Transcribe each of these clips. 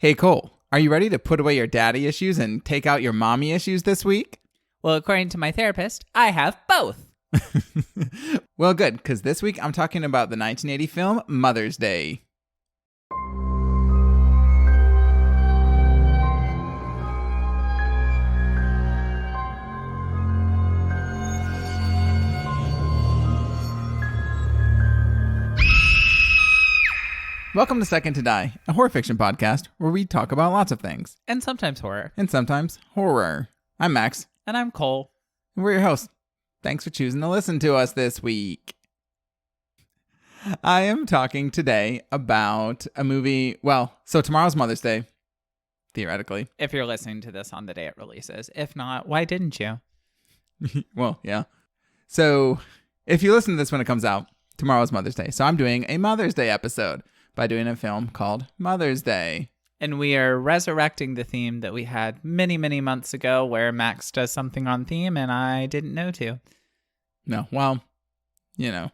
Hey, Cole, are you ready to put away your daddy issues and take out your mommy issues this week? Well, according to my therapist, I have both. Well, good, because this week I'm talking about the 1980 film Mother's Day. Welcome to Second to Die, a horror fiction podcast where we talk about lots of things. And sometimes horror. And sometimes horror. I'm Max. And I'm Cole. And we're your hosts. Thanks for choosing to listen to us this week. I am talking today about a movie. Well, so tomorrow's Mother's Day, theoretically. If you're listening to this on the day it releases. If not, why didn't you? Well, yeah. So if you listen to this when it comes out, tomorrow's Mother's Day. So I'm doing a Mother's Day episode by doing a film called Mother's Day. And we are resurrecting the theme that we had many, many months ago where Max does something on theme and I didn't know to. No, well, you know,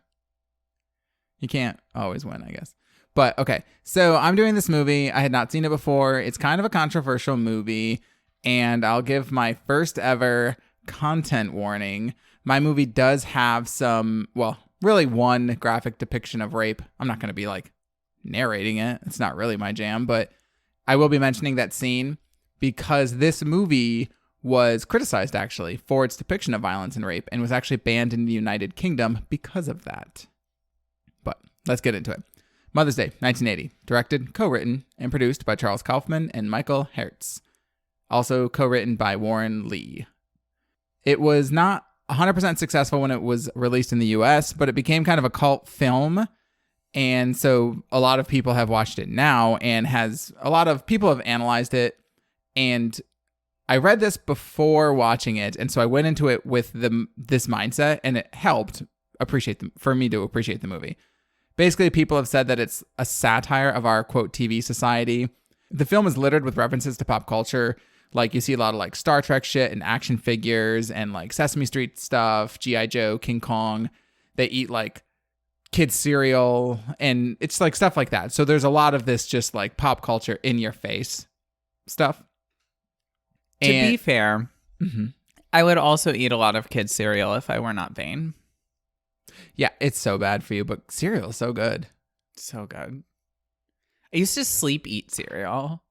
you can't always win, I guess. But okay, so I'm doing this movie. I had not seen it before. It's kind of a controversial movie, and I'll give my first ever content warning. My movie does have some, well, really one graphic depiction of rape. I'm not going to be like narrating it. It's not really my jam, but I will be mentioning that scene because this movie was criticized actually for its depiction of violence and rape and was actually banned in the United Kingdom because of that. But let's get into it. Mother's Day, 1980, directed, co-written, and produced by Charles Kaufman and Michael Hertz. Also co-written by Warren Lee. It was not 100% successful when it was released in the US, but it became kind of a cult film. And so a lot of people have watched it now and a lot of people have analyzed it. And I read this before watching it. And so I went into it with this mindset and it helped for me to appreciate the movie. Basically, people have said that it's a satire of our quote TV society. The film is littered with references to pop culture. Like you see a lot of like Star Trek shit and action figures and like Sesame Street stuff, G.I. Joe, King Kong. They eat like kids cereal and it's like stuff like that. So there's a lot of this just like pop culture in your face stuff. To be fair, I would also eat a lot of kids cereal if I were not vain. Yeah, it's so bad for you, but cereal is so good. So good. I used to sleep eat cereal.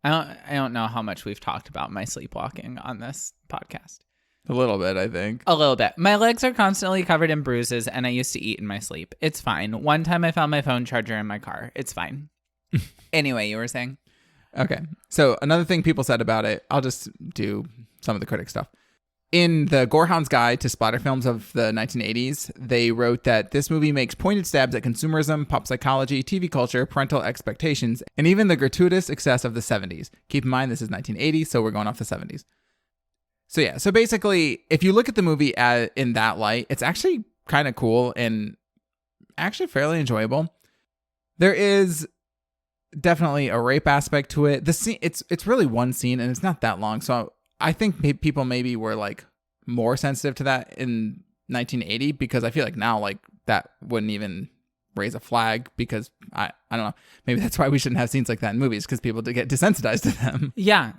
I don't know how much we've talked about my sleepwalking on this podcast. A little bit, I think. A little bit. My legs are constantly covered in bruises, and I used to eat in my sleep. It's fine. One time I found my phone charger in my car. It's fine. Anyway, you were saying? Okay. So another thing people said about it, I'll just do some of the critic stuff. In the Gorehound's Guide to Splatter Films of the 1980s, they wrote that this movie makes pointed stabs at consumerism, pop psychology, TV culture, parental expectations, and even the gratuitous excess of the 70s. Keep in mind, this is 1980, so we're going off the 70s. So yeah, so basically, if you look at the movie in that light, it's actually kind of cool and actually fairly enjoyable. There is definitely a rape aspect to it. The scene, it's really one scene and it's not that long, so I think people maybe were like more sensitive to that in 1980 because I feel like now like that wouldn't even raise a flag because I don't know, maybe that's why we shouldn't have scenes like that in movies because people get desensitized to them. Yeah.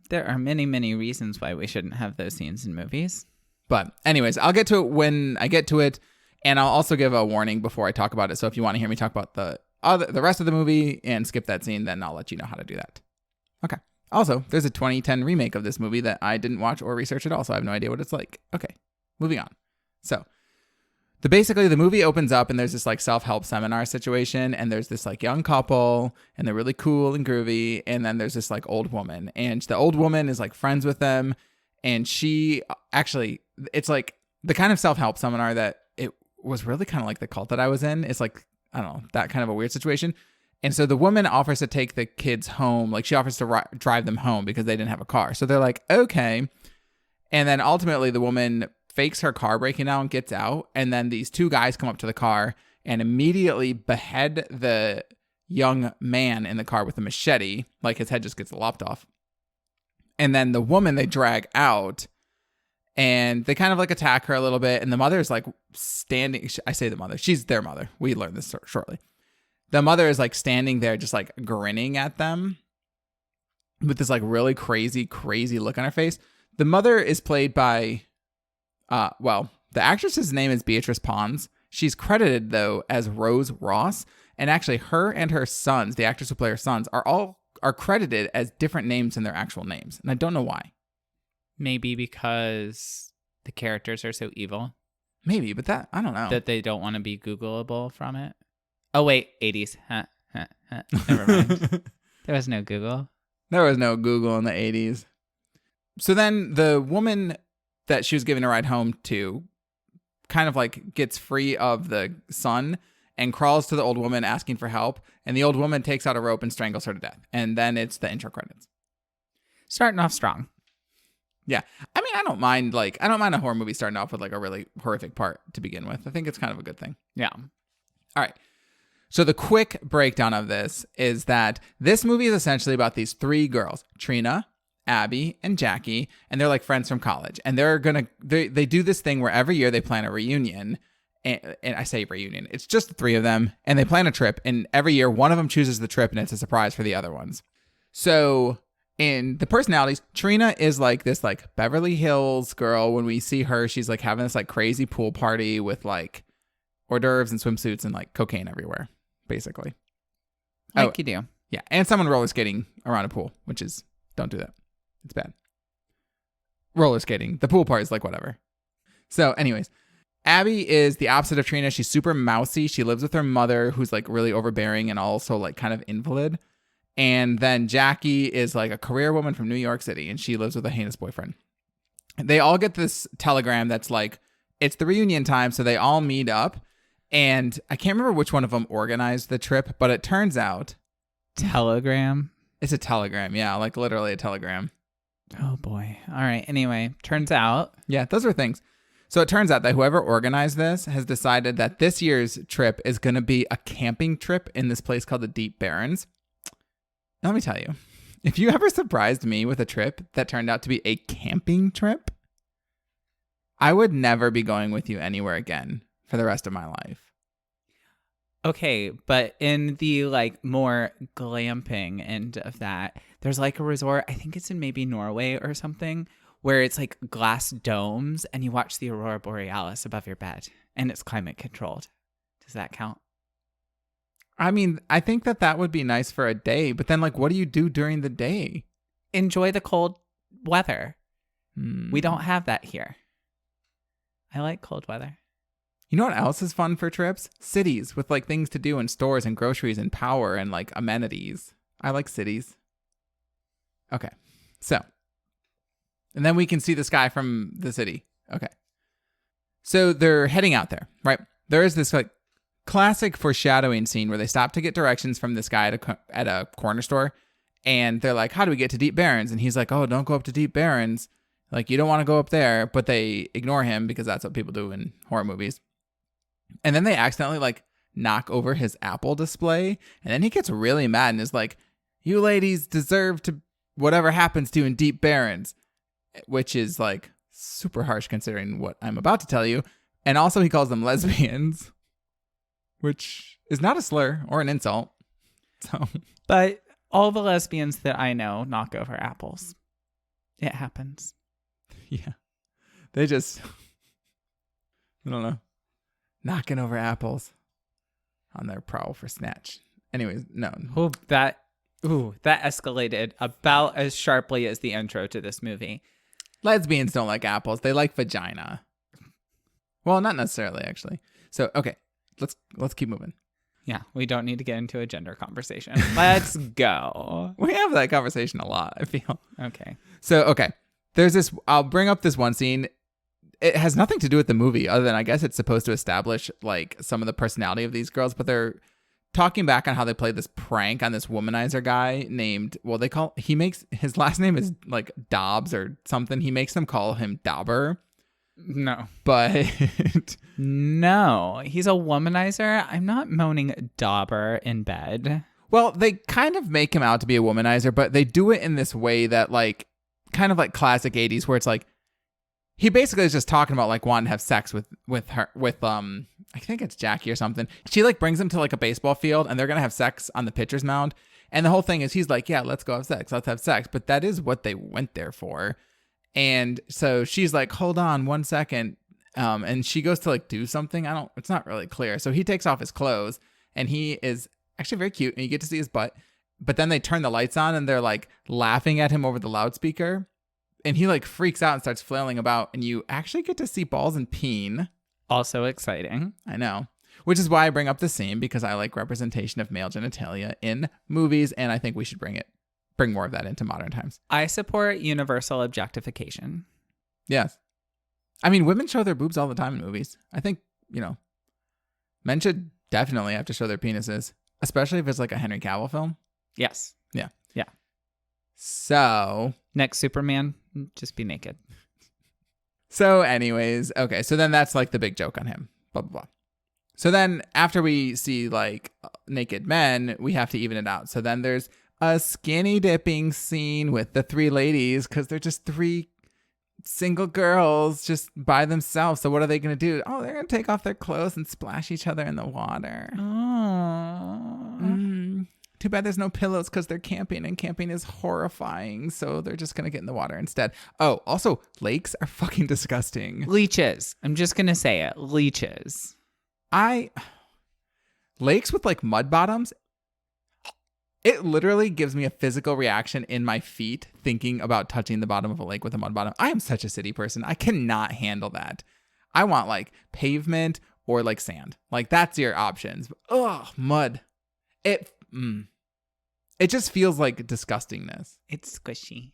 There are many reasons why we shouldn't have those scenes in movies. But anyways, I'll get to it when I get to it, and I'll also give a warning before I talk about it. So if you want to hear me talk about the rest of the movie and skip that scene, then I'll let you know how to do that. Okay. Also, there's a 2010 remake of this movie that I didn't watch or research at all, so I have no idea what it's like. Okay, moving on. So, basically the movie opens up and there's this like self-help seminar situation, and there's this like young couple, and they're really cool and groovy, and then there's this like old woman, and the old woman is like friends with them, and she actually, it's like the kind of self-help seminar that it was really kind of like the cult that I was in. It's like, I don't know, that kind of a weird situation. And so the woman offers to take the kids home. Like she offers to drive them home because they didn't have a car. So they're like, okay. And then ultimately the woman fakes her car breaking down, gets out. And then these two guys come up to the car and immediately behead the young man in the car with a machete. Like his head just gets lopped off. And then the woman they drag out and they kind of like attack her a little bit. And the mother's like standing. I say the mother. She's their mother. We learned this shortly. the mother is like standing there just like grinning at them with this like really crazy look on her face. The mother is played by the actress's name is Beatrice Pons. She's credited though as Rose Ross, and actually her and her sons, the actors who play her sons, are credited as different names than their actual names, and I don't know why. Maybe because the characters are so evil. Maybe, but that I don't know. That they don't want to be Googleable from it. Oh wait, 80s. Never mind. There was no Google. There was no Google in the 80s. So then the woman that she was giving a ride home to kind of like gets free of the son and crawls to the old woman asking for help. And the old woman takes out a rope and strangles her to death. And then it's the intro credits. Starting off strong. Yeah. I mean, I don't mind a horror movie starting off with like a really horrific part to begin with. I think it's kind of a good thing. Yeah. All right. So the quick breakdown of this is that this movie is essentially about these three girls, Trina, Abby, and Jackie, and they're like friends from college. And they do this thing where every year they plan a reunion. And I say reunion, it's just the three of them, and they plan a trip. And every year one of them chooses the trip, and it's a surprise for the other ones. So in the personalities, Trina is like this like Beverly Hills girl. When we see her, she's like having this like crazy pool party with like hors d'oeuvres and swimsuits and like cocaine everywhere, basically. Like you do. Yeah. And someone roller skating around a pool, which is, don't do that. It's bad. Roller skating. The pool part is like whatever. So anyways, Abby is the opposite of Trina. She's super mousy. She lives with her mother, who's like really overbearing and also like kind of invalid. And then Jackie is like a career woman from New York City, and she lives with a heinous boyfriend. They all get this telegram that's like, it's the reunion time, so they all meet up. And I can't remember which one of them organized the trip, but it turns out... Telegram? It's a telegram, yeah, like literally a telegram. Oh boy. All right, anyway, turns out... Yeah, those are things. So it turns out that whoever organized this has decided that this year's trip is going to be a camping trip in this place called the Deep Barrens. Let me tell you, if you ever surprised me with a trip that turned out to be a camping trip, I would never be going with you anywhere again for the rest of my life. Okay, but in the like more glamping end of that, there's like a resort, I think it's in maybe Norway or something, where it's like glass domes and you watch the aurora borealis above your bed and it's climate controlled. Does that count? I mean, I think that would be nice for a day, but then like, what do you do during the day? Enjoy the cold weather. We don't have that here. I like cold weather. You know what else is fun for trips? Cities with like things to do and stores and groceries and power and like amenities. I like cities. Okay. So, and then we can see the sky from the city. Okay. So they're heading out there, right? There is this like classic foreshadowing scene where they stop to get directions from this guy at a corner store, and they're like, how do we get to Deep Barrens? And he's like, oh, don't go up to Deep Barrens. Like, you don't want to go up there, but they ignore him because that's what people do in horror movies. And then they accidentally like knock over his Apple display, and then he gets really mad and is like, you ladies deserve to whatever happens to you in Deep Barrens, which is like super harsh considering what I'm about to tell you. And also he calls them lesbians, which is not a slur or an insult. So, but all the lesbians that I know knock over apples. It happens. Yeah. They just, I don't know, knocking over apples on their prowl for snatch. Anyways, no. That escalated about as sharply as the intro to this movie. Lesbians don't like apples. They like vagina. Well, not necessarily, actually. So, okay. Let's keep moving. Yeah, we don't need to get into a gender conversation. Let's go. We have that conversation a lot, I feel. Okay. So, okay. There's this, I'll bring up this one scene. It has nothing to do with the movie other than I guess it's supposed to establish like some of the personality of these girls, but they're talking back on how they played this prank on this womanizer guy named, well, he makes, his last name is like Dobbs or something. He makes them call him Dauber. No. But no, he's a womanizer. I'm not moaning Dauber in bed. Well, they kind of make him out to be a womanizer, but they do it in this way that like kind of like classic 80s where it's like he basically is just talking about like wanting to have sex with her with I think it's Jackie or something. She like brings him to like a baseball field and they're gonna have sex on the pitcher's mound. And the whole thing is he's like, yeah, let's go have sex. Let's have sex. But that is what they went there for. And so she's like, hold on 1 second. And she goes to like do something. It's not really clear. So he takes off his clothes and he is actually very cute and you get to see his butt. But then they turn the lights on and they're like laughing at him over the loudspeaker. And he like freaks out and starts flailing about. And you actually get to see balls and peen. Also exciting. I know. Which is why I bring up the scene, because I like representation of male genitalia in movies. And I think we should bring more of that into modern times. I support universal objectification. Yes. I mean, women show their boobs all the time in movies. I think, men should definitely have to show their penises, especially if it's like a Henry Cavill film. Yes. Yeah. Yeah. So. Next Superman, just be naked. So anyways, okay. So then that's like the big joke on him. Blah, blah, blah. So then after we see like naked men, we have to even it out. So then there's a skinny dipping scene with the three ladies because they're just three single girls just by themselves. So what are they going to do? Oh, they're going to take off their clothes and splash each other in the water. Too bad there's no pillows because they're camping and camping is horrifying. So they're just going to get in the water instead. Oh, also lakes are fucking disgusting. Leeches. I'm just going to say it. Leeches. Lakes with like mud bottoms, it literally gives me a physical reaction in my feet thinking about touching the bottom of a lake with a mud bottom. I am such a city person. I cannot handle that. I want like pavement or like sand. Like that's your options. Ugh, mud. It just feels like disgustingness. It's squishy.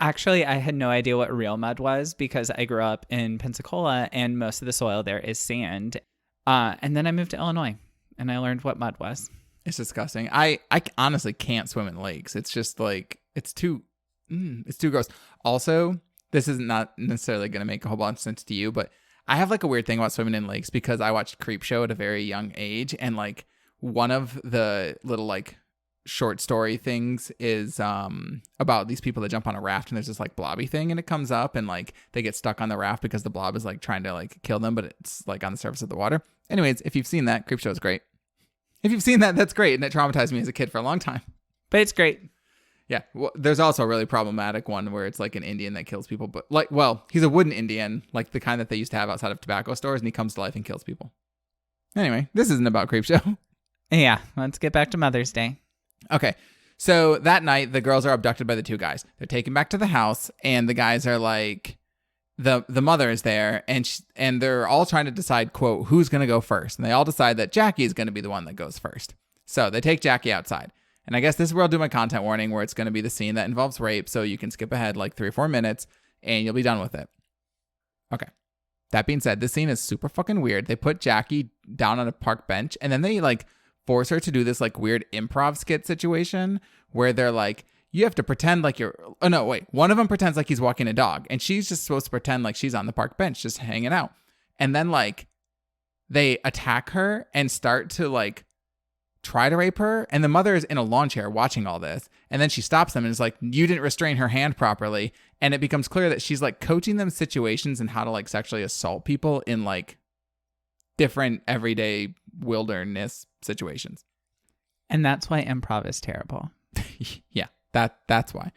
Actually, I had no idea what real mud was because I grew up in Pensacola and most of the soil there is sand. And then I moved to Illinois and I learned what mud was. It's disgusting. I honestly can't swim in lakes. It's just like, it's too gross. Also, this is not necessarily going to make a whole bunch of sense to you, but I have like a weird thing about swimming in lakes because I watched Creepshow at a very young age. And like one of the little like short story things is about these people that jump on a raft and there's this like blobby thing and it comes up and like they get stuck on the raft because the blob is like trying to like kill them, but it's like on the surface of the water. Anyways, if you've seen that, Creepshow is great. If you've seen that, that's great. And it traumatized me as a kid for a long time. But it's great. Yeah. Well, there's also a really problematic one where it's like an Indian that kills people, but like, well, he's a wooden Indian, like the kind that they used to have outside of tobacco stores, and he comes to life and kills people. Anyway, this isn't about Creepshow. Yeah. Let's get back to Mother's Day. Okay. So that night, the girls are abducted by the two guys. They're taken back to the house, and the guys are like, the mother is there, and they're all trying to decide, quote, who's going to go first. And they all decide that Jackie is going to be the one that goes first. So they take Jackie outside. And I guess this is where I'll do my content warning, where it's going to be the scene that involves rape. So you can skip ahead like 3 or 4 minutes, and you'll be done with it. Okay. That being said, this scene is super fucking weird. They put Jackie down on a park bench, and then they like force her to do this like weird improv skit situation where they're like, you have to pretend like you're, oh no, wait. One of them pretends like he's walking a dog and she's just supposed to pretend like she's on the park bench, just hanging out. And then like they attack her and start to like try to rape her. And the mother is in a lawn chair watching all this. And then she stops them and is like, you didn't restrain her hand properly. And it becomes clear that she's like coaching them situations and how to like sexually assault people in like different everyday wilderness situations. And that's why improv is terrible. Yeah. That's why.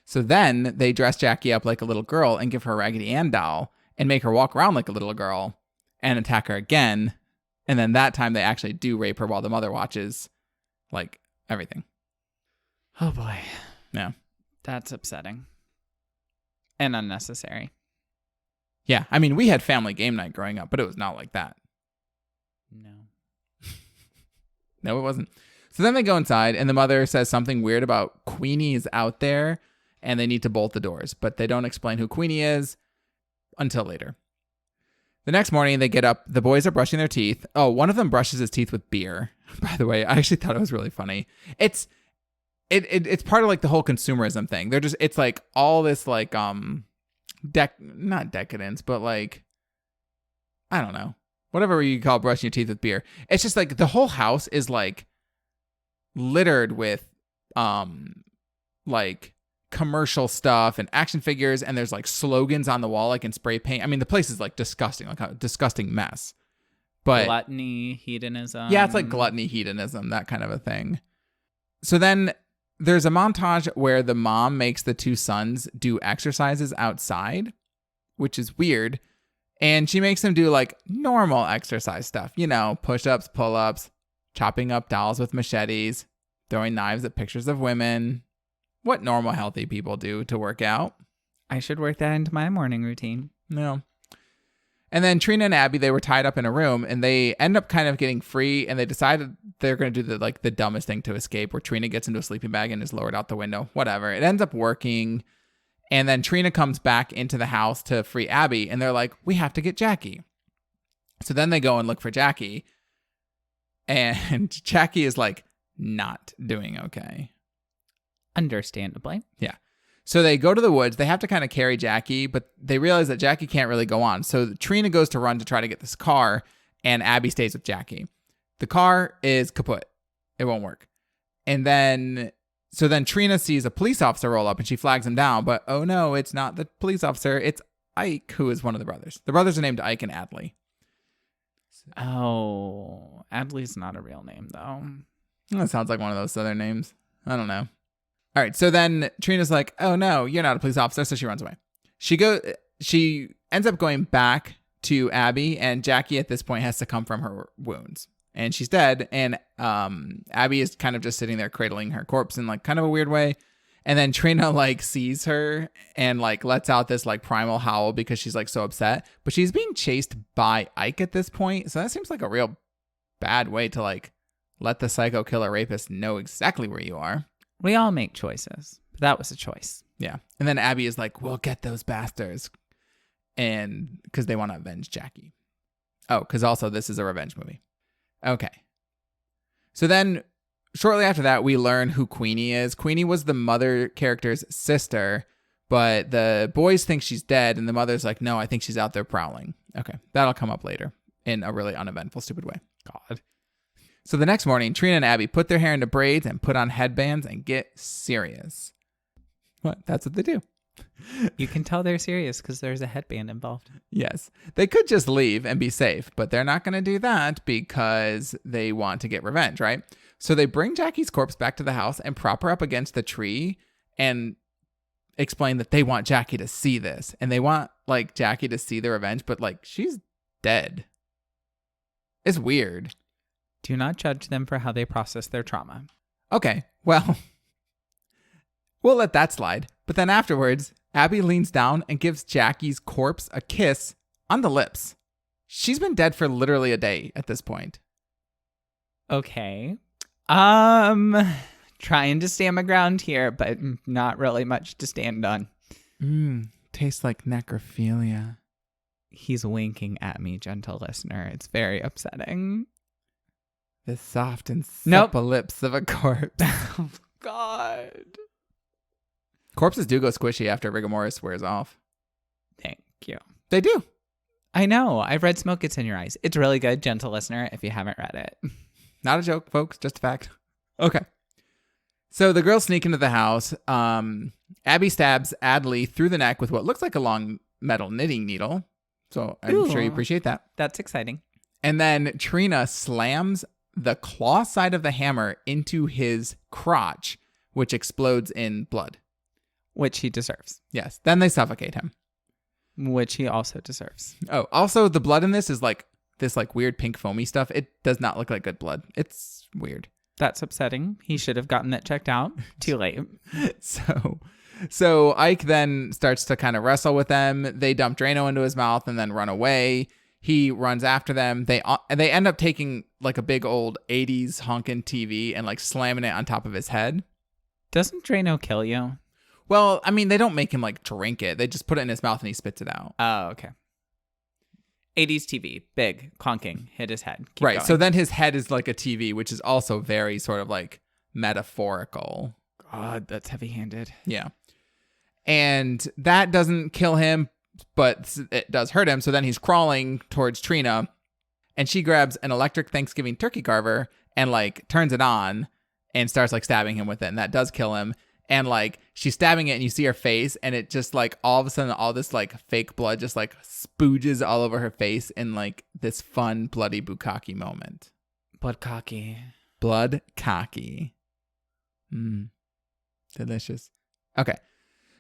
So then they dress Jackie up like a little girl and give her a Raggedy Ann doll and make her walk around like a little girl and attack her again. And then that time they actually do rape her while the mother watches like everything. Oh boy. Yeah. That's upsetting. And unnecessary. Yeah. I mean, we had family game night growing up, but it was not like that. No. No, it wasn't. So then they go inside and the mother says something weird about Queenie is out there and they need to bolt the doors, but they don't explain who Queenie is until later. The next morning they get up, the boys are brushing their teeth. Oh, one of them brushes his teeth with beer. By the way, I actually thought it was really funny. It's part of like the whole consumerism thing. It's like all this like, not decadence, but like, I don't know, whatever you call brushing your teeth with beer. It's just like the whole house is like littered with like commercial stuff and action figures, and there's like slogans on the wall, like in spray paint. I mean, the place is like disgusting, like a disgusting mess. But gluttony, hedonism. yeah, it's like gluttony, hedonism, that kind of a thing. So then there's a montage where the mom makes the two sons do exercises outside, which is weird. And she makes them do like normal exercise stuff, you know, push-ups, pull-ups, chopping up dolls with machetes, throwing knives at pictures of women. What normal, healthy people do to work out. I should work that into my morning routine. No. And then Trina and Abby, they were tied up in a room, and they end up kind of getting free, and they decided they're going to do the dumbest thing to escape, where Trina gets into a sleeping bag and is lowered out the window. Whatever. It ends up working. And then Trina comes back into the house to free Abby, and they're like, we have to get Jackie. So then they go and look for Jackie, and Jackie is like not doing okay. Understandably. Yeah. So they go to the woods. They have to kind of carry Jackie, but they realize that Jackie can't really go on. So Trina goes to run to try to get this car, and Abby stays with Jackie. The car is kaput. It won't work. And then Trina sees a police officer roll up, and she flags him down. But oh no, it's not the police officer. It's Ike, who is one of the brothers. The brothers are named Ike and Adley. Oh, Adley's not a real name, though. That sounds like one of those Southern names. I don't know. All right, so then Trina's like, oh no, you're not a police officer, so she runs away. She ends up going back to Abby, and Jackie at this point has succumbed from her wounds. And she's dead, and Abby is kind of just sitting there cradling her corpse in like kind of a weird way. And then Trina like sees her and like lets out this like primal howl because she's like so upset. But she's being chased by Ike at this point, so that seems like a real bad way to like let the psycho killer rapist know exactly where you are. We all make choices. But that was a choice. Yeah. And then Abby is like, we'll get those bastards. And because they want to avenge Jackie. Oh, because also this is a revenge movie. Okay. So then shortly after that, we learn who Queenie is. Queenie was the mother character's sister, but the boys think she's dead. And the mother's like, no, I think she's out there prowling. Okay. That'll come up later in a really uneventful, stupid way. God. So the next morning, Trina and Abby put their hair into braids and put on headbands and get serious. What? That's what they do. You can tell they're serious because there's a headband involved. Yes. They could just leave and be safe, but they're not going to do that because they want to get revenge, right? So they bring Jackie's corpse back to the house and prop her up against the tree and explain that they want Jackie to see this. And they want, like, Jackie to see the revenge, but, like, she's dead. It's weird. Do not judge them for how they process their trauma. Okay, well, we'll let that slide. But then afterwards, Abby leans down and gives Jackie's corpse a kiss on the lips. She's been dead for literally a day at this point. Okay. Trying to stand my ground here, but not really much to stand on. Tastes like necrophilia. He's winking at me, gentle listener. It's very upsetting. The soft and supple lips of a corpse. Oh, God. Corpses do go squishy after rigor mortis wears off. Thank you. They do. I know. I've read Smoke Gets in Your Eyes. It's really good, gentle listener, if you haven't read it. Not a joke, folks. Just a fact. Okay. So the girls sneak into the house. Abby stabs Adley through the neck with what looks like a long metal knitting needle. So I'm sure you appreciate that. That's exciting. And then Trina slams the claw side of the hammer into his crotch, which explodes in blood. Which he deserves. Yes. Then they suffocate him. Which he also deserves. Oh, also the blood in this is like this like weird pink foamy stuff. It does not look like good blood. It's weird. That's upsetting. He should have gotten that checked out. Too late. So Ike then starts to kind of wrestle with them. They dump Drano into his mouth and then run away. He runs after them. They end up taking like a big old 80s honkin' TV and like slamming it on top of his head. Doesn't Drano kill you? Well, I mean, they don't make him like drink it. They just put it in his mouth and he spits it out. Oh, okay. 80s TV, big, conking, hit his head. Keep right. going. So then his head is like a TV, which is also very sort of like metaphorical. God, that's heavy-handed. Yeah. And that doesn't kill him, but it does hurt him. So then he's crawling towards Trina, and she grabs an electric Thanksgiving turkey carver and like turns it on and starts like stabbing him with it. And that does kill him. And like she's stabbing it and you see her face and it just like all of a sudden all this like fake blood just like spooges all over her face in like this fun bloody bukkake moment. Blood cocky. Blood cocky. Delicious. Okay.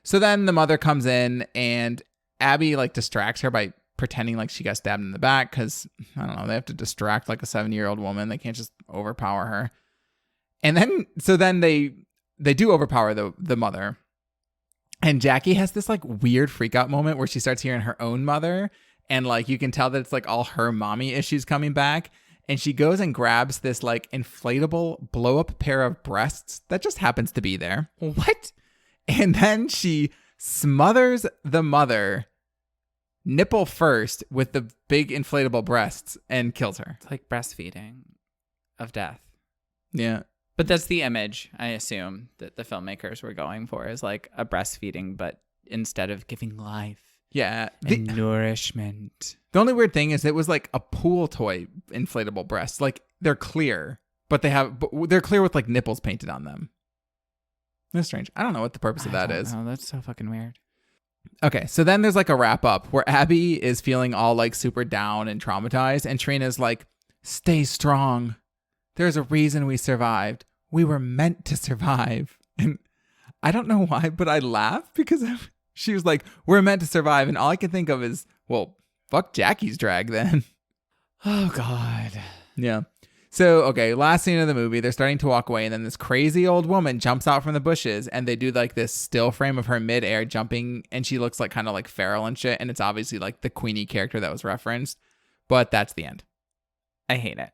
So then the mother comes in and Abby like distracts her by pretending like she got stabbed in the back because, I don't know, they have to distract like a 70-year-old woman. They can't just overpower her. And then, so then they do overpower the mother. And Jackie has this like weird freak out moment where she starts hearing her own mother. And like you can tell that it's like all her mommy issues coming back. And she goes and grabs this like inflatable blow up pair of breasts that just happens to be there. What? And then she smothers the mother nipple first with the big inflatable breasts and kills her. It's like breastfeeding of death. Yeah. But that's the image, I assume, that the filmmakers were going for, is like a breastfeeding, but instead of giving life. Yeah. And nourishment. The only weird thing is it was like a pool toy inflatable breasts. Like they're clear, but they're clear with like nipples painted on them. That's strange. I don't know what the purpose of that is. Oh, that's so fucking weird. Okay, so then there's like a wrap up where Abby is feeling all like super down and traumatized, and Trina's like, "Stay strong. There's a reason we survived. We were meant to survive." And I don't know why, but I laugh because she was like, "We're meant to survive," and all I can think of is, well, fuck Jackie's drag then. Oh God. Yeah. So, okay, last scene of the movie, they're starting to walk away, and then this crazy old woman jumps out from the bushes, and they do like this still frame of her midair jumping, and she looks like kind of like feral and shit, and it's obviously like the Queenie character that was referenced, but that's the end. I hate it.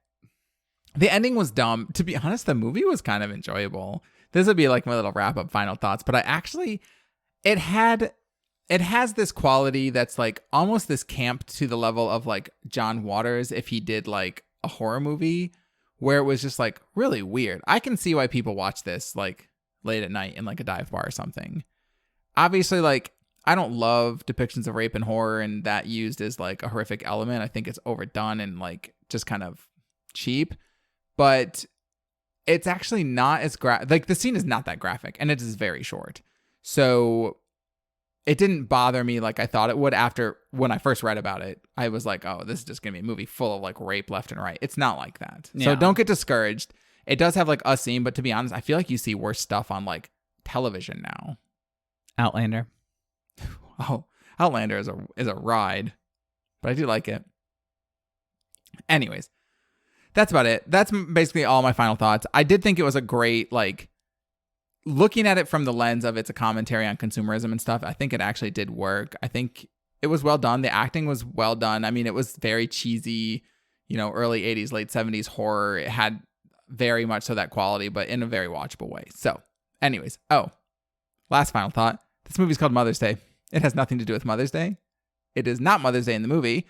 The ending was dumb. To be honest, the movie was kind of enjoyable. This would be like my little wrap up final thoughts, but it has this quality that's like almost this camp to the level of like John Waters if he did like a horror movie, where it was just like really weird. I can see why people watch this like late at night in like a dive bar or something. Obviously, like I don't love depictions of rape and horror and that used as like a horrific element. I think it's overdone and like just kind of cheap, but it's actually not as like the scene is not that graphic and it is very short. So it didn't bother me like I thought it would after when I first read about it. I was like, oh, this is just going to be a movie full of like rape left and right. It's not like that. Yeah. So don't get discouraged. It does have like a scene, but to be honest, I feel like you see worse stuff on like television now. Outlander. Oh, Outlander is a ride, but I do like it. Anyways, that's about it. That's basically all my final thoughts. I did think it was a great, like, looking at it from the lens of it's a commentary on consumerism and stuff, I think it actually did work. I think it was well done. The acting was well done. I mean, it was very cheesy, early 80s, late 70s horror. It had very much so that quality, but in a very watchable way. So anyways, last final thought. This movie's called Mother's Day. It has nothing to do with Mother's Day. It is not Mother's Day in the movie.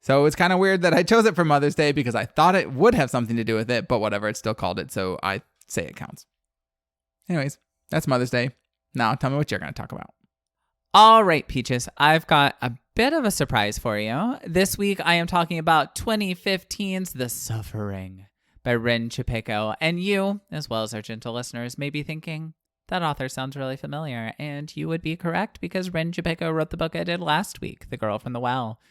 So it's kind of weird that I chose it for Mother's Day because I thought it would have something to do with it, but whatever, it's still called it. So I say it counts. Anyways, that's Mother's Day. Now, tell me what you're going to talk about. All right, Peaches. I've got a bit of a surprise for you. This week, I am talking about 2015's The Suffering by Rin Chupeco. And you, as well as our gentle listeners, may be thinking, that author sounds really familiar. And you would be correct because Rin Chupeco wrote the book I did last week, The Girl from the Well.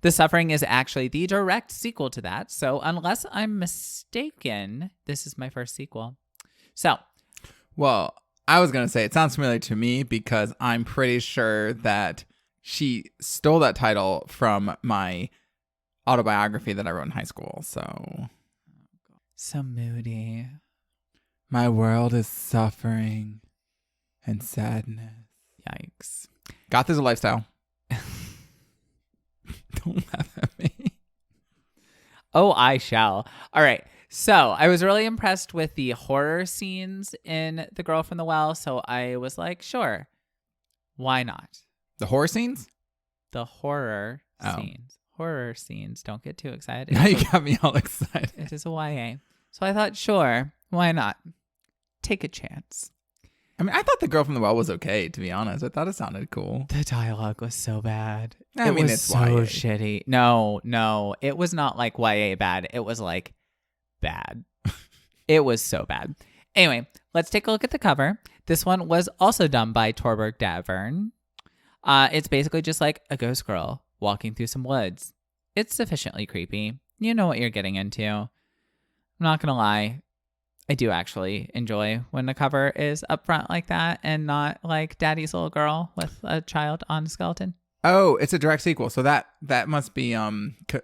The Suffering is actually the direct sequel to that. So unless I'm mistaken, this is my first sequel. So... Well, I was going to say it sounds familiar to me because I'm pretty sure that she stole that title from my autobiography that I wrote in high school. So moody. My world is suffering and sadness. Yikes. Goth is a lifestyle. Don't laugh at me. Oh, I shall. All right. So I was really impressed with the horror scenes in The Girl from the Well. So I was like, sure, why not? The horror scenes? The horror scenes. Horror scenes. Don't get too excited. Now you got me all excited. It is a YA. So I thought, sure, why not? Take a chance. I mean, I thought The Girl from the Well was okay, to be honest. I thought it sounded cool. The dialogue was so bad. I mean, it's so YA. shitty. No. It was not like YA bad. It was like bad. It was so bad. Anyway, let's take a look at the cover. This one was also done by Torberg Davern. It's basically just like a ghost girl walking through some woods. It's sufficiently creepy. You know what you're getting into. I'm not going to lie. I do actually enjoy when the cover is up front like that and not like Daddy's Little Girl with a child on a skeleton. Oh, it's a direct sequel. So that must be Kamiko?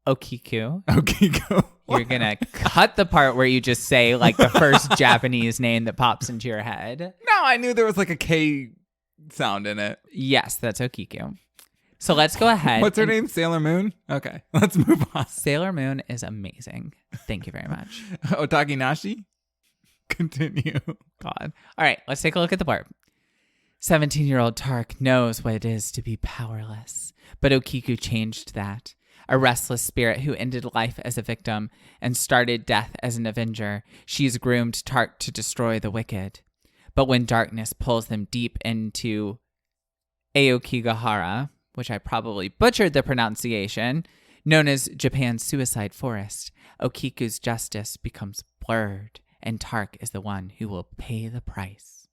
Okiku. Okiko. You're going to cut the part where you just say like the first Japanese name that pops into your head. No, I knew there was like a K sound in it. Yes, that's Okiku. So let's go ahead. What's her name? Sailor Moon? Okay, let's move on. Sailor Moon is amazing. Thank you very much. Otaki Nashi? Continue. God. All right, let's take a look at the blurb. 17-year-old Tark knows what it is to be powerless, but Okiku changed that. A restless spirit who ended life as a victim and started death as an avenger, she's groomed Tark to destroy the wicked. But when darkness pulls them deep into Aokigahara, which I probably butchered the pronunciation, known as Japan's suicide forest, Okiku's justice becomes blurred, and Tark is the one who will pay the price.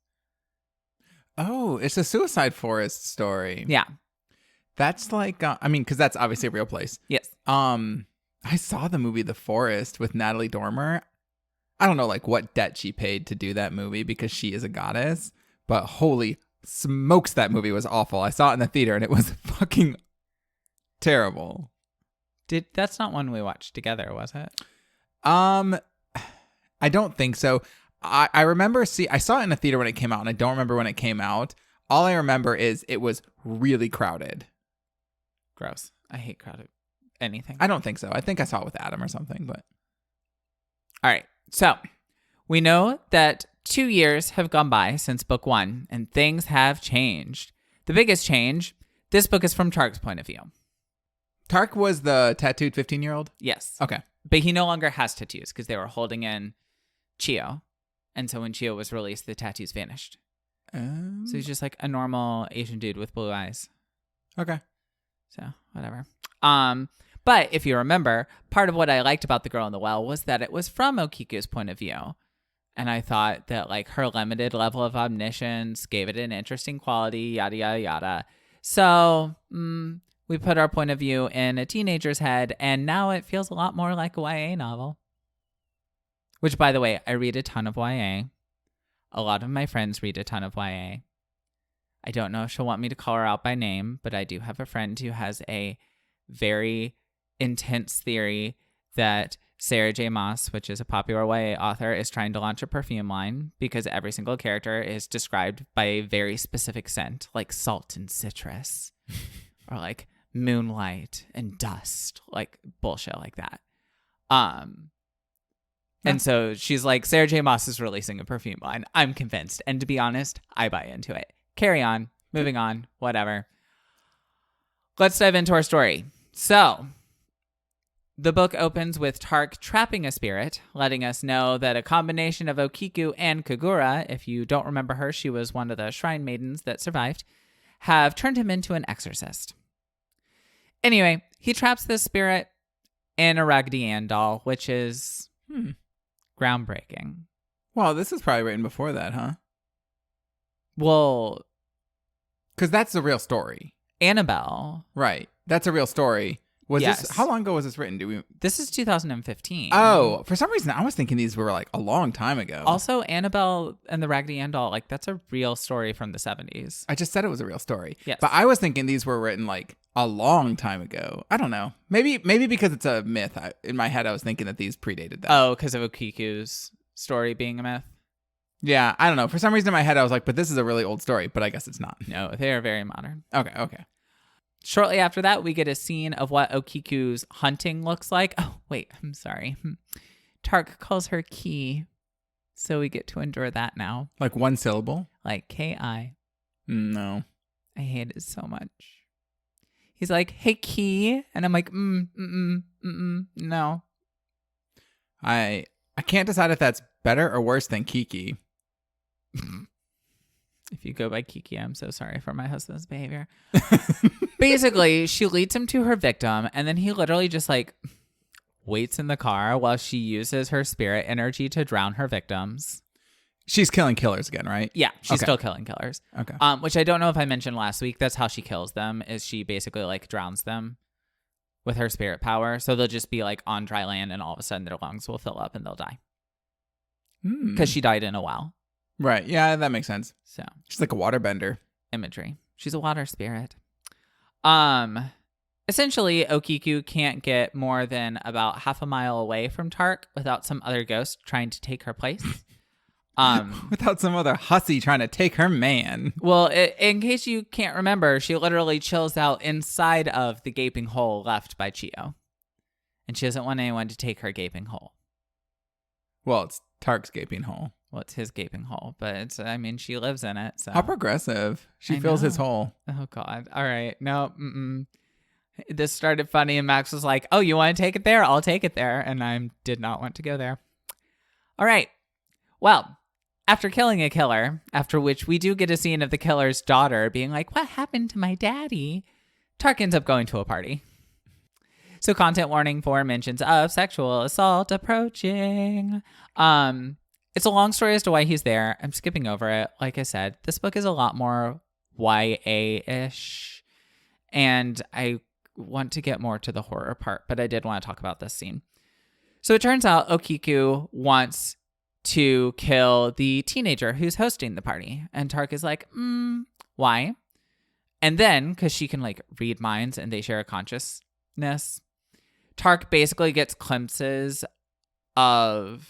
Oh, it's a suicide forest story. Yeah. That's like, because that's obviously a real place. Yes. I saw the movie The Forest with Natalie Dormer. I don't know like what debt she paid to do that movie because she is a goddess, but holy smokes, that movie was awful. I saw it in the theater and it was fucking terrible. That's not one we watched together, was it? I don't think so. I remember I saw it in the theater when it came out, and I don't remember when it came out. All I remember is it was really crowded. Gross. I hate crowded anything. I don't think so. I think I saw it with Adam or something, but. All right. So we know that 2 years have gone by since book 1, and things have changed. The biggest change, this book is from Tark's point of view. Tark was the tattooed 15-year-old? Yes. Okay. But he no longer has tattoos because they were holding in Chio. And so when Chio was released, the tattoos vanished. So he's just like a normal Asian dude with blue eyes. Okay. So whatever. But if you remember, part of what I liked about The Girl in the Well was that it was from Okiku's point of view. And I thought that like her limited level of omniscience gave it an interesting quality, yada, yada, yada. So we put our point of view in a teenager's head, and now it feels a lot more like a YA novel. Which, by the way, I read a ton of YA. A lot of my friends read a ton of YA. I don't know if she'll want me to call her out by name, but I do have a friend who has a very intense theory that Sarah J. Maas, which is a popular YA author, is trying to launch a perfume line because every single character is described by a very specific scent, like salt and citrus, or like moonlight and dust, like bullshit like that. And so she's like, Sarah J. Maas is releasing a perfume line. I'm convinced. And to be honest, I buy into it. Carry on. Moving on. Whatever. Let's dive into our story. So, the book opens with Tark trapping a spirit, letting us know that a combination of Okiku and Kagura, if you don't remember her, she was one of the shrine maidens that survived, have turned him into an exorcist. Anyway, he traps this spirit in a Raggedy Ann doll, which is groundbreaking. Well, this is probably written before that, huh? Well, because that's the real story. Annabelle. Right. That's a real story. Yes. This? How long ago was this written? This is 2015. Oh, for some reason I was thinking these were like a long time ago. Also, Annabelle and the Raggedy Ann doll, like that's a real story from the 70s. I just said it was a real story. Yes. But I was thinking these were written like a long time ago. I don't know. Maybe because it's a myth. In my head I was thinking that these predated that. Oh, because of Okiku's story being a myth? Yeah, I don't know. For some reason in my head I was like, but this is a really old story, but I guess it's not. No, they are very modern. Okay. Shortly after that, we get a scene of what Okiku's hunting looks like. Oh, wait, I'm sorry. Tark calls her Ki, so we get to endure that now. Like one syllable? Like Ki. No. I hate it so much. He's like, hey, Ki. And I'm like, no. I can't decide if that's better or worse than Kiki. If you go by Kiki, I'm so sorry for my husband's behavior. Basically, she leads him to her victim, and then he literally just like waits in the car while she uses her spirit energy to drown her victims. She's killing killers again, right? Yeah, she's Okay. still killing killers. Okay. Which I don't know if I mentioned last week. That's how she kills them, is she basically like drowns them with her spirit power. So they'll just be like on dry land and all of a sudden their lungs will fill up and they'll die. Because she died in a well. Right. Yeah, that makes sense. So She's like a waterbender. imagery. She's a water spirit. Essentially, Okiku can't get more than about half a mile away from Tark without some other ghost trying to take her place. Without some other hussy trying to take her man. Well, in case you can't remember, she literally chills out inside of the gaping hole left by Chio. And she doesn't want anyone to take her gaping hole. Well, it's Tark's gaping hole. Well, it's his gaping hole, but she lives in it. So How progressive. She I fills his know. hole. Oh, God. All right. No, This started funny, and Max was like, oh, you want to take it there? I'll take it there. And I did not want to go there. All right. Well, after killing a killer, after which we do get a scene of the killer's daughter being like, what happened to my daddy? Tark ends up going to a party. So content warning for mentions of sexual assault approaching. It's a long story as to why he's there. I'm skipping over it. Like I said, this book is a lot more YA-ish. And I want to get more to the horror part, but I did want to talk about this scene. So it turns out Okiku wants to kill the teenager who's hosting the party. And Tark is like, why? And then, because she can like read minds and they share a consciousness, Tark basically gets glimpses of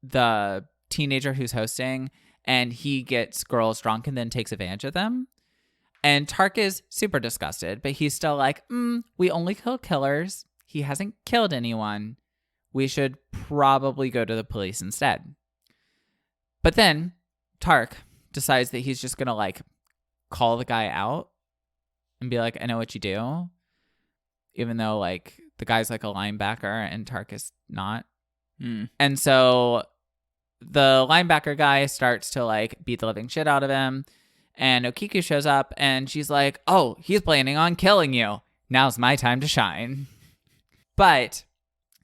the teenager who's hosting, and he gets girls drunk and then takes advantage of them. And Tark is super disgusted, but he's still like, we only kill killers. He hasn't killed anyone. We should probably go to the police instead. But then Tark decides that he's just going to like call the guy out and be like, I know what you do. Even though like the guy's like a linebacker and Tark is not. And so the linebacker guy starts to like beat the living shit out of him. And Okiku shows up and she's like, oh, he's planning on killing you. Now's my time to shine. But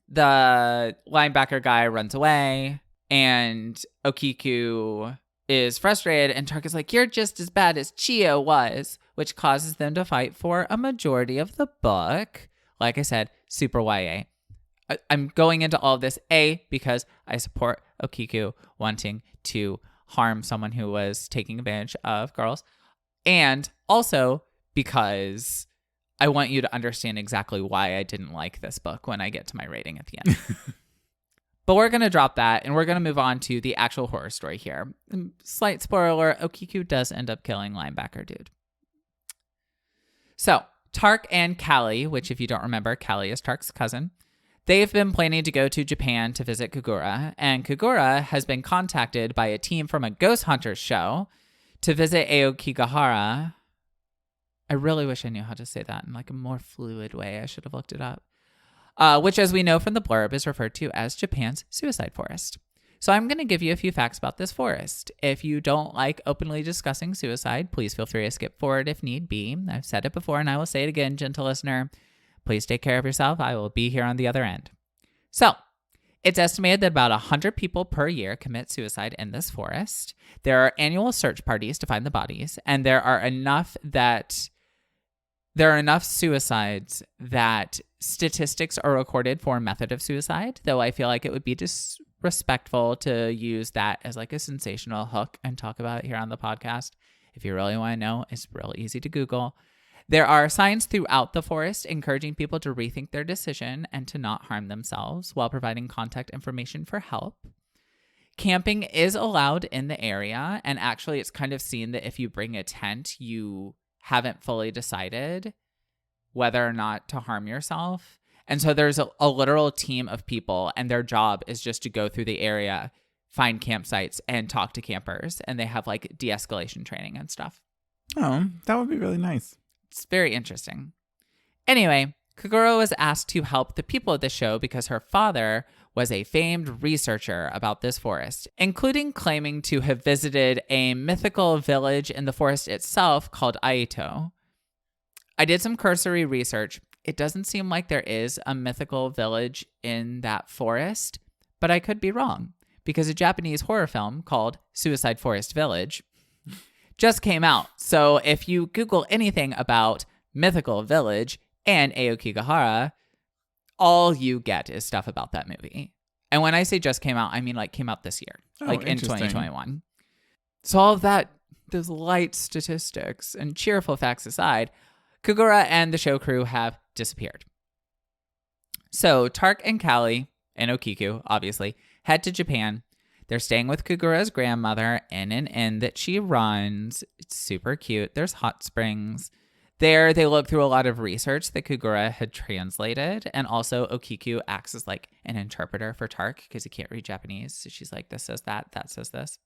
the linebacker guy runs away and Okiku is frustrated. And Tark is like, you're just as bad as Chio was, which causes them to fight for a majority of the book. Like I said, super YA. I'm going into all of this, because I support Okiku wanting to harm someone who was taking advantage of girls. And also because I want you to understand exactly why I didn't like this book when I get to my rating at the end. But we're going to drop that and we're going to move on to the actual horror story here. Slight spoiler, Okiku does end up killing linebacker dude. So Tark and Callie, which if you don't remember, Callie is Tark's cousin, they've been planning to go to Japan to visit Kagura, and Kagura has been contacted by a team from a Ghost Hunters show to visit Aokigahara. I really wish I knew how to say that in like a more fluid way. I should have looked it up. Which, as we know from the blurb, is referred to as Japan's suicide forest. So I'm going to give you a few facts about this forest. If you don't like openly discussing suicide, please feel free to skip forward if need be. I've said it before and I will say it again, gentle listener. Please take care of yourself. I will be here on the other end. So, it's estimated that about 100 people per year commit suicide in this forest. There are annual search parties to find the bodies, and there are enough suicides that statistics are recorded for method of suicide, though I feel like it would be disrespectful to use that as like a sensational hook and talk about it here on the podcast. If you really want to know, it's real easy to Google. There are signs throughout the forest encouraging people to rethink their decision and to not harm themselves while providing contact information for help. Camping is allowed in the area, and actually it's kind of seen that if you bring a tent, you haven't fully decided whether or not to harm yourself. And so there's a literal team of people, and their job is just to go through the area, find campsites, and talk to campers. And they have like de-escalation training and stuff. Oh, that would be really nice. It's very interesting. Anyway, Kagura was asked to help the people of the show because her father was a famed researcher about this forest, including claiming to have visited a mythical village in the forest itself called Aito. I did some cursory research. It doesn't seem like there is a mythical village in that forest, but I could be wrong because a Japanese horror film called Suicide Forest Village just came out. So if you Google anything about mythical village and Aokigahara, all you get is stuff about that movie. And when I say just came out, I mean like came out this year, like in 2021. So all of that, those light statistics and cheerful facts aside, Kagura and the show crew have disappeared. So Tark and Callie and Okiku, obviously, head to Japan. They're staying with Kagura's grandmother in an inn that she runs. It's super cute. There's hot springs. There, they look through a lot of research that Kagura had translated. And also, Okiku acts as like an interpreter for Tark because he can't read Japanese. So she's like, this says that says this.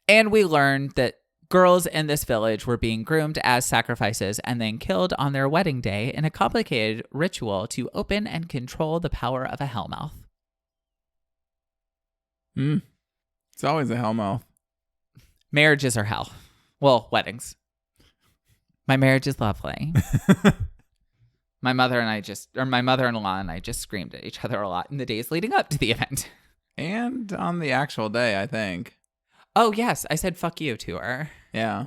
And we learned that girls in this village were being groomed as sacrifices and then killed on their wedding day in a complicated ritual to open and control the power of a hellmouth. It's always a hellmouth. Marriages are hell. Well, weddings. My marriage is lovely. My mother-in-law and I just screamed at each other a lot in the days leading up to the event. And on the actual day, I think. Oh, yes. I said fuck you to her. Yeah.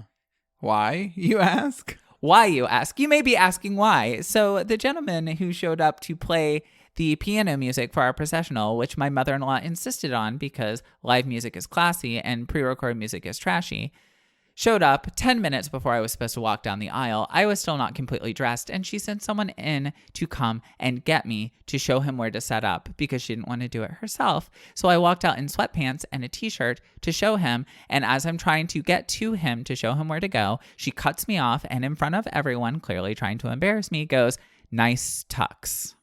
Why, you ask? Why, you ask? You may be asking why. So the gentleman who showed up to play the piano music for our processional, which my mother-in-law insisted on because live music is classy and pre-recorded music is trashy, showed up 10 minutes before I was supposed to walk down the aisle. I was still not completely dressed, and she sent someone in to come and get me to show him where to set up because she didn't want to do it herself. So I walked out in sweatpants and a t-shirt to show him, and as I'm trying to get to him to show him where to go, she cuts me off and in front of everyone, clearly trying to embarrass me, goes, "Nice tux."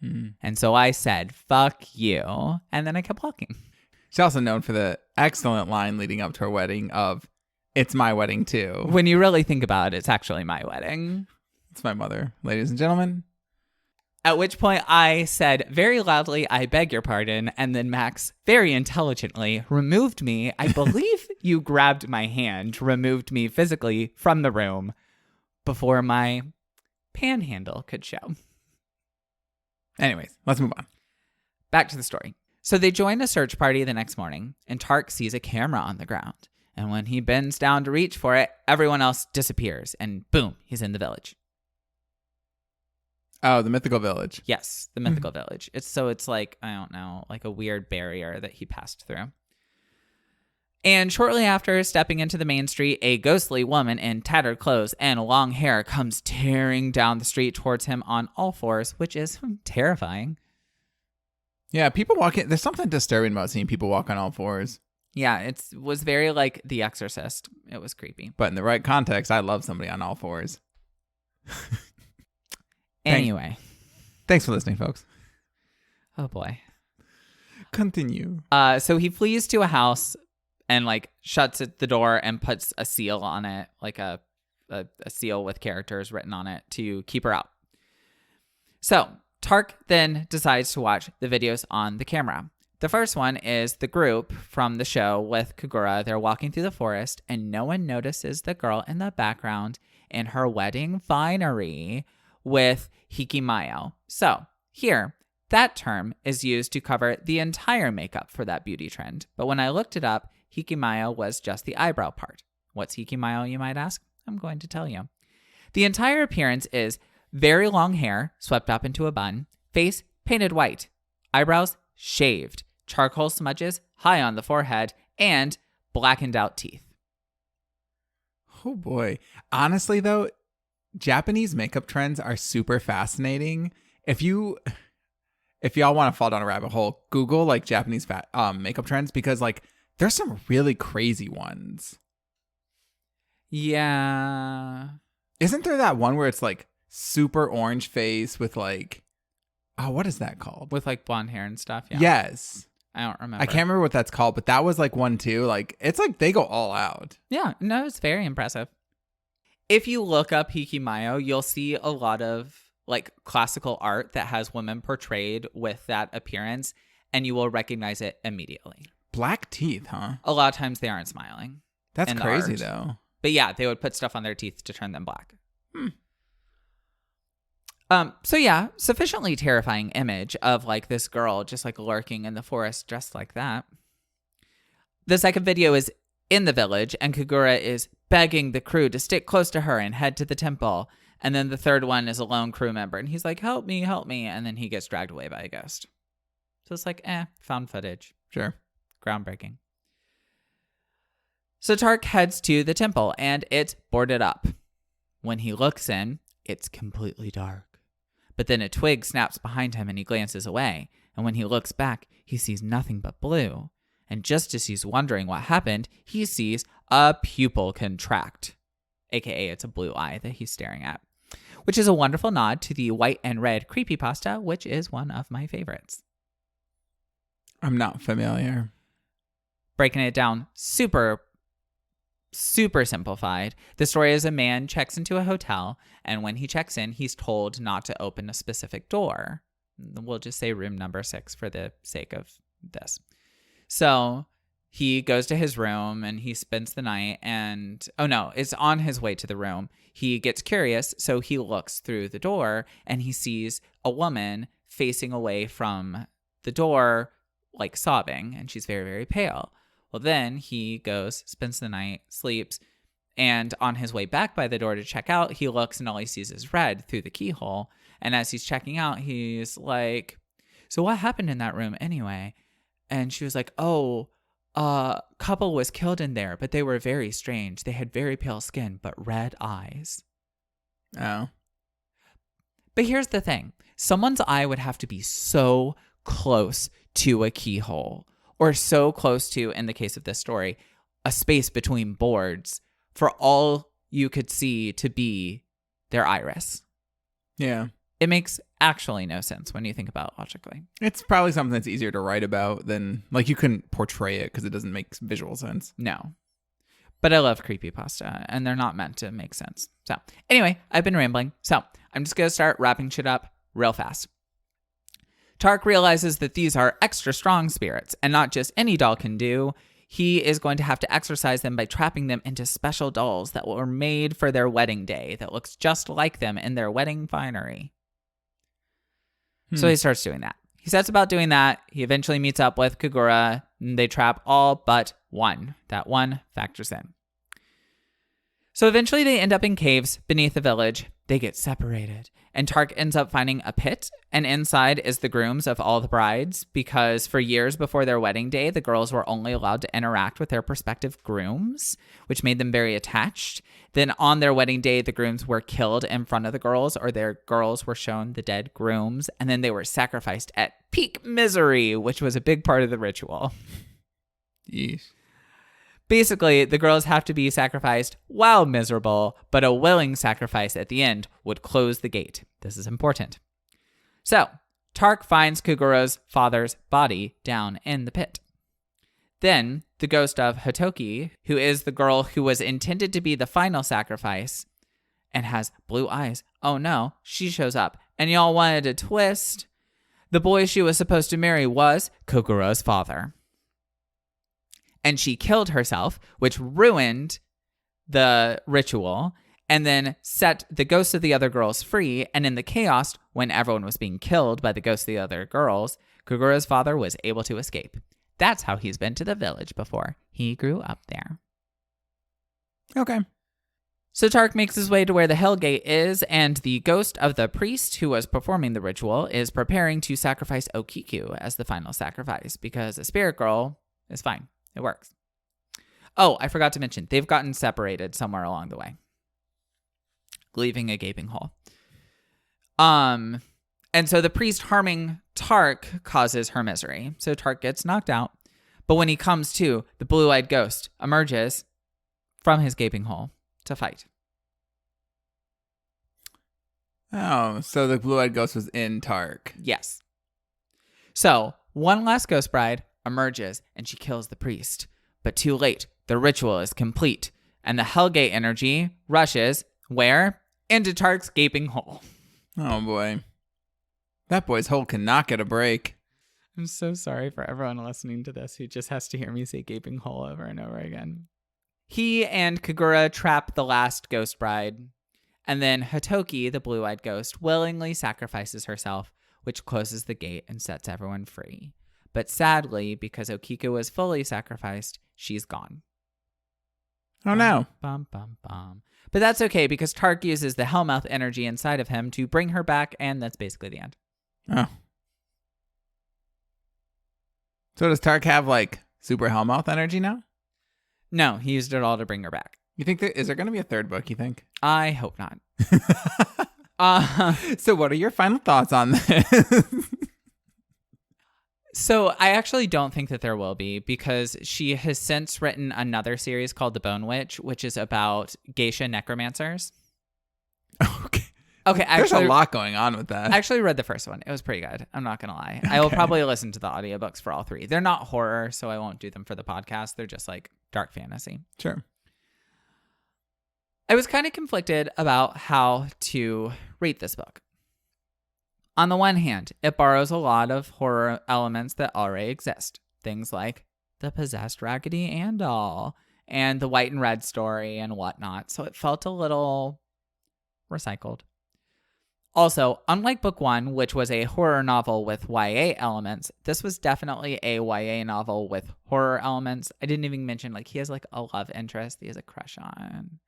And so I said, "Fuck you," and then I kept walking. She's also known for the excellent line leading up to her wedding of, "It's my wedding too." When you really think about it, it's actually my wedding. It's my mother, ladies and gentlemen. At which point I said very loudly, "I beg your pardon," and then Max very intelligently removed me. I believe you grabbed my hand, removed me physically from the room before my panhandle could show. Anyways, let's move on. Back to the story. So they join a search party the next morning, and Tark sees a camera on the ground. And when he bends down to reach for it, everyone else disappears, and boom, he's in the village. Oh, the mythical village. Yes, the mythical village. It's like, I don't know, like a weird barrier that he passed through. And shortly after stepping into the main street, a ghostly woman in tattered clothes and long hair comes tearing down the street towards him on all fours, which is terrifying. Yeah, people walking. There's something disturbing about seeing people walk on all fours. Yeah, it was very like The Exorcist. It was creepy. But in the right context, I love somebody on all fours. Anyway. Thanks for listening, folks. Oh, boy. Continue. So he flees to a house and like shuts the door and puts a seal on it, like a seal with characters written on it to keep her out. So Tark then decides to watch the videos on the camera. The first one is the group from the show with Kagura. They're walking through the forest and no one notices the girl in the background in her wedding finery with hikimayo. So here, that term is used to cover the entire makeup for that beauty trend. But when I looked it up, hikimayo was just the eyebrow part. What's hikimayo, you might ask? I'm going to tell you. The entire appearance is very long hair swept up into a bun, face painted white, eyebrows shaved, charcoal smudges high on the forehead, and blackened out teeth. Oh boy. Honestly though, Japanese makeup trends are super fascinating. If y'all want to fall down a rabbit hole, Google like Japanese makeup trends because like there's some really crazy ones. Yeah. Isn't there that one where it's like super orange face with like, oh, what is that called? With like blonde hair and stuff. Yeah. Yes. I don't remember. I can't remember what that's called, but that was like one too. Like it's like they go all out. Yeah. No, it's very impressive. If you look up hikimayo, you'll see a lot of like classical art that has women portrayed with that appearance, and you will recognize it immediately. Black teeth, huh? A lot of times they aren't smiling. That's crazy though. But yeah, they would put stuff on their teeth to turn them black. So yeah, sufficiently terrifying image of like this girl just like lurking in the forest dressed like that. The second video is in the village, and Kagura is begging the crew to stick close to her and head to the temple. And then the third one is a lone crew member, and he's like, help me, help me. And then he gets dragged away by a ghost. So it's like, found footage. Sure. Groundbreaking. So Tark heads to the temple, and it's boarded up. When he looks in, it's completely dark. But then a twig snaps behind him, and he glances away. And when he looks back, he sees nothing but blue. And just as he's wondering what happened, he sees a pupil contract. AKA, it's a blue eye that he's staring at. Which is a wonderful nod to the white and red creepypasta, which is one of my favorites. I'm not familiar. Breaking it down super simplified. The story is a man checks into a hotel, and when he checks in, he's told not to open a specific door. We'll just say room number 6 for the sake of this. So he goes to his room and he spends the night, and it's on his way to the room. He gets curious, so he looks through the door and he sees a woman facing away from the door, like sobbing, and she's very, very pale. Well, then he goes, spends the night, sleeps, and on his way back by the door to check out, he looks and all he sees is red through the keyhole. And as he's checking out, he's like, so what happened in that room anyway? And she was like, a couple was killed in there, but they were very strange. They had very pale skin, but red eyes. Oh. But here's the thing. Someone's eye would have to be so close to a keyhole, or so close to, in the case of this story, a space between boards for all you could see to be their iris. Yeah. It makes actually no sense when you think about it logically. It's probably something that's easier to write about than, like, you couldn't portray it because it doesn't make visual sense. No. But I love creepypasta, and they're not meant to make sense. So, anyway, I've been rambling. So, I'm just going to start wrapping shit up real fast. Tark realizes that these are extra strong spirits, and not just any doll can do. He is going to have to exorcise them by trapping them into special dolls that were made for their wedding day that looks just like them in their wedding finery. So he starts doing that. He sets about doing that. He eventually meets up with Kagura, and they trap all but one. That one factors in. So eventually they end up in caves beneath the village. They get separated, and Tark ends up finding a pit, and inside is the grooms of all the brides, because for years before their wedding day, the girls were only allowed to interact with their prospective grooms, which made them very attached. Then on their wedding day, the grooms were killed in front of the girls, or their girls were shown the dead grooms, and then they were sacrificed at peak misery, which was a big part of the ritual. Yeesh. Basically, the girls have to be sacrificed while miserable, but a willing sacrifice at the end would close the gate. This is important. So, Tark finds Kagura's father's body down in the pit. Then, the ghost of Hotoki, who is the girl who was intended to be the final sacrifice and has blue eyes. Oh no, she shows up. And y'all wanted a twist? The boy she was supposed to marry was Kagura's father. And she killed herself, which ruined the ritual, and then set the ghosts of the other girls free. And in the chaos, when everyone was being killed by the ghosts of the other girls, Kagura's father was able to escape. That's how he's been to the village before. He grew up there. Okay. So Tark makes his way to where the Hellgate is, and the ghost of the priest who was performing the ritual is preparing to sacrifice Okiku as the final sacrifice, because a spirit girl is fine. It works. Oh, I forgot to mention, they've gotten separated somewhere along the way, leaving a gaping hole. And so the priest harming Tark causes her misery. So Tark gets knocked out. But when he comes to, the blue-eyed ghost emerges from his gaping hole to fight. Oh, so the blue-eyed ghost was in Tark. Yes. So one last ghost bride emerges and she kills the priest. But too late. The ritual is complete. And the Hellgate energy rushes where? Into Tark's gaping hole. Oh boy. That boy's hole cannot get a break. I'm so sorry for everyone listening to this who just has to hear me say gaping hole over and over again. He and Kagura trap the last ghost bride. And then Hatoki, the blue-eyed ghost, willingly sacrifices herself, which closes the gate and sets everyone free. But sadly, because Okiko was fully sacrificed, she's gone. Oh no. Bum, bum, bum. But that's okay because Tark uses the Hellmouth energy inside of him to bring her back, and that's basically the end. Oh. So does Tark have like super Hellmouth energy now? No, he used it all to bring her back. You think is there going to be a third book, you think? I hope not. So what are your final thoughts on this? So I actually don't think that there will be because she has since written another series called The Bone Witch, which is about geisha necromancers. Okay. Okay, There's a lot going on with that. I actually read the first one. It was pretty good. I'm not going to lie. Okay. I will probably listen to the audiobooks for all three. They're not horror, so I won't do them for the podcast. They're just like dark fantasy. Sure. I was kind of conflicted about how to rate this book. On the one hand, it borrows a lot of horror elements that already exist. Things like the possessed Raggedy Ann doll and the white and red story and whatnot. So it felt a little recycled. Also, unlike book one, which was a horror novel with YA elements, this was definitely a YA novel with horror elements. I didn't even mention, like, he has, like, a love interest he has a crush on.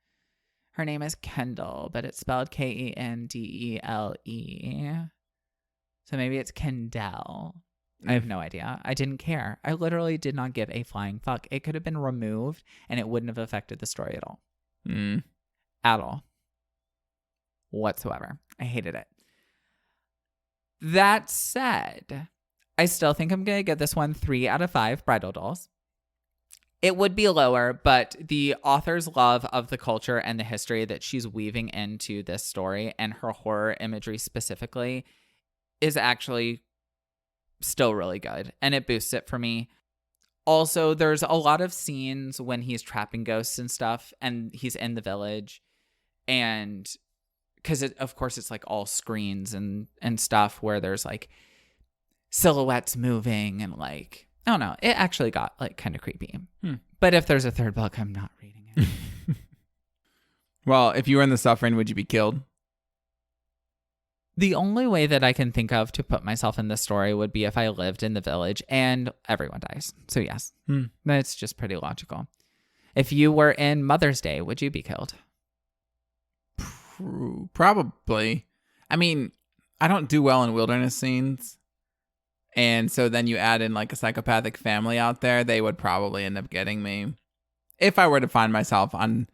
Her name is Kendall, but it's spelled Kendele. So maybe it's Kendall. I have no idea. I didn't care. I literally did not give a flying fuck. It could have been removed, and it wouldn't have affected the story at all. At all. Whatsoever. I hated it. That said, I still think I'm going to give this one 3 out of 5 bridal dolls. It would be lower, but the author's love of the culture and the history that she's weaving into this story and her horror imagery specifically is actually still really good, and it boosts it for me. Also, there's a lot of scenes when he's trapping ghosts and stuff, and he's in the village, and because of course it's like all screens and stuff where there's like silhouettes moving and like, I don't know, it actually got like kind of creepy. But if there's a third book, I'm not reading it. Well, if you were in the suffering, would you be killed? The only way that I can think of to put myself in this story would be if I lived in the village and everyone dies. So yes, that's just pretty logical. If you were in Mother's Day, would you be killed? Probably. I mean, I don't do well in wilderness scenes. And so then you add in like a psychopathic family out there, they would probably end up getting me. If I were to find myself on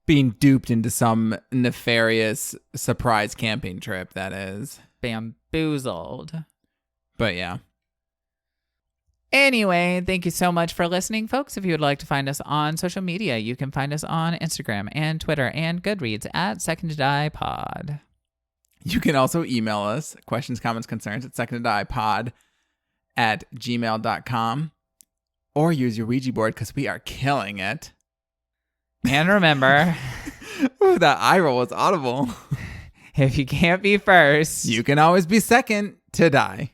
being duped into some nefarious surprise camping trip, that is. Bamboozled. But yeah. Anyway, thank you so much for listening, folks. If you would like to find us on social media, you can find us on Instagram and Twitter and Goodreads at Second to Die Pod. You can also email us questions, comments, concerns at secondtodiepod@gmail.com or use your Ouija board because we are killing it. And remember, ooh, that eye roll was audible. If you can't be first, you can always be second to die.